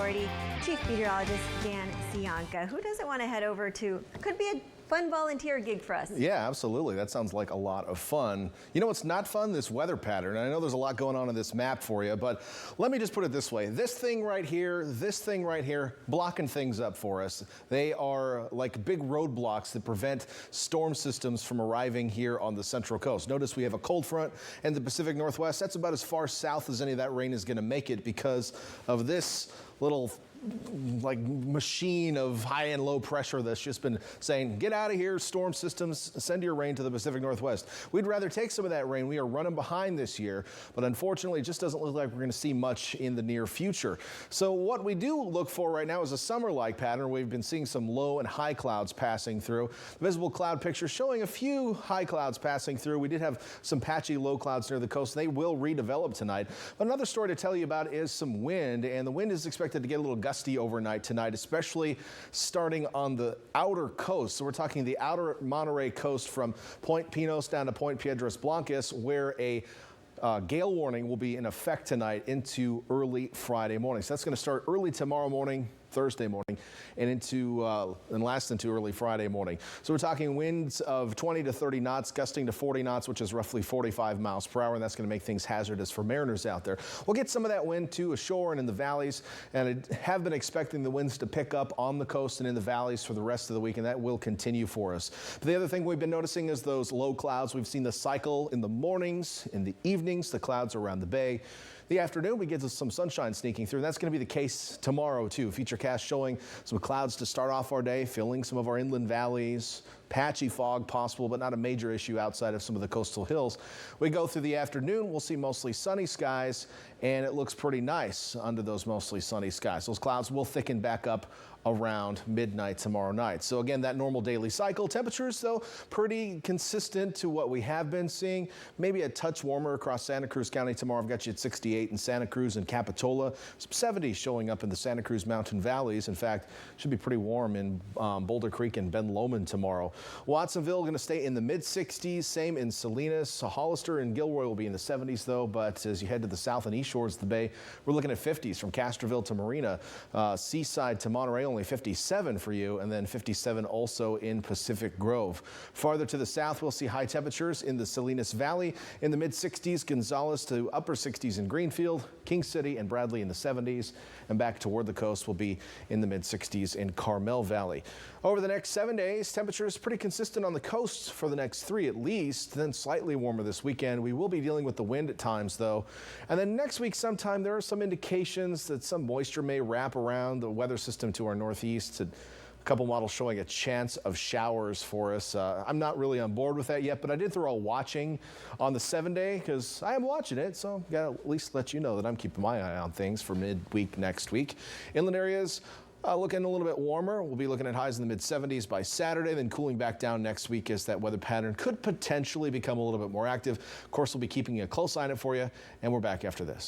Authority Chief Meteorologist Dan Cianca. Who doesn't want to head over to, could be a fun volunteer gig for us? Yeah, absolutely. That sounds like a lot of fun. You know what's not fun? This weather pattern. I know there's a lot going on in this map for you, but let me just put it this way. This thing right here, blocking things up for us. They are like big roadblocks that prevent storm systems from arriving here on the Central Coast. Notice we have a cold front in the Pacific Northwest. That's about as far south as any of that rain is going to make it because of this little machine of high and low pressure that's just been saying, get out of here, storm systems, send your rain to the Pacific Northwest. We'd rather take some of that rain. We are running behind this year, but unfortunately it just doesn't look like we're going to see much in the near future. So what we do look for right now is a summer-like pattern. We've been seeing some low and high clouds passing through. The visible cloud picture showing a few high clouds passing through. We did have some patchy low clouds near the coast. They will redevelop tonight. But another story to tell you about is some wind, and the wind is expected to get a little gusty overnight tonight, especially starting on the outer coast. So we're talking the outer Monterey coast from Point Pinos down to Point Piedras Blancas, where a gale warning will be in effect tonight into early Friday morning. So that's going to start early tomorrow morning, Thursday morning, and last into early Friday morning. So we're talking winds of 20 to 30 knots, gusting to 40 knots, which is roughly 45 miles per hour, and that's going to make things hazardous for mariners out there. We'll get some of that wind to ashore and in the valleys, and I have been expecting the winds to pick up on the coast and in the valleys for the rest of the week, and that will continue for us. But the other thing we've been noticing is those low clouds. We've seen the cycle in the mornings, in the evenings, the clouds around the bay. The afternoon, we get some sunshine sneaking through. That's going to be the case tomorrow, too. Futurecast showing some clouds to start off our day, filling some of our inland valleys. Patchy fog possible, but not a major issue outside of some of the coastal hills. We go through the afternoon, we'll see mostly sunny skies, and it looks pretty nice under those mostly sunny skies. Those clouds will thicken back up around midnight tomorrow night. So again, that normal daily cycle. Temperatures, though, pretty consistent to what we have been seeing. Maybe a touch warmer across Santa Cruz County tomorrow. I've got you at 68 in Santa Cruz and Capitola. Some 70s showing up in the Santa Cruz Mountain Valleys. In fact, should be pretty warm in Boulder Creek and Ben Lomond tomorrow. Watsonville going to stay in the mid-60s. Same in Salinas. Hollister and Gilroy will be in the 70s, though. But as you head to the south and east shores of the bay, we're looking at 50s from Castroville to Marina. Seaside to Monterey, only 57 for you, and then 57 also in Pacific Grove. Farther to the south, we'll see high temperatures in the Salinas Valley in the mid-60s, Gonzales to upper 60s in Greenfield, King City and Bradley in the 70s, and back toward the coast will be in the mid-60s in Carmel Valley. Over the next 7 days, temperatures pretty consistent on the coast for the next 3 at least, then slightly warmer this weekend. We will be dealing with the wind at times, though. And then next week sometime, there are some indications that some moisture may wrap around the weather system to our northeast. A couple models showing a chance of showers for us. I'm not really on board with that yet, but I did throw a watching on the 7-day because I am watching it, so got to at least let you know that I'm keeping my eye on things for midweek next week. Inland areas looking a little bit warmer. We'll be looking at highs in the mid-70s by Saturday, then cooling back down next week as that weather pattern could potentially become a little bit more active. Of course, we'll be keeping a close eye on it for you, and we're back after this.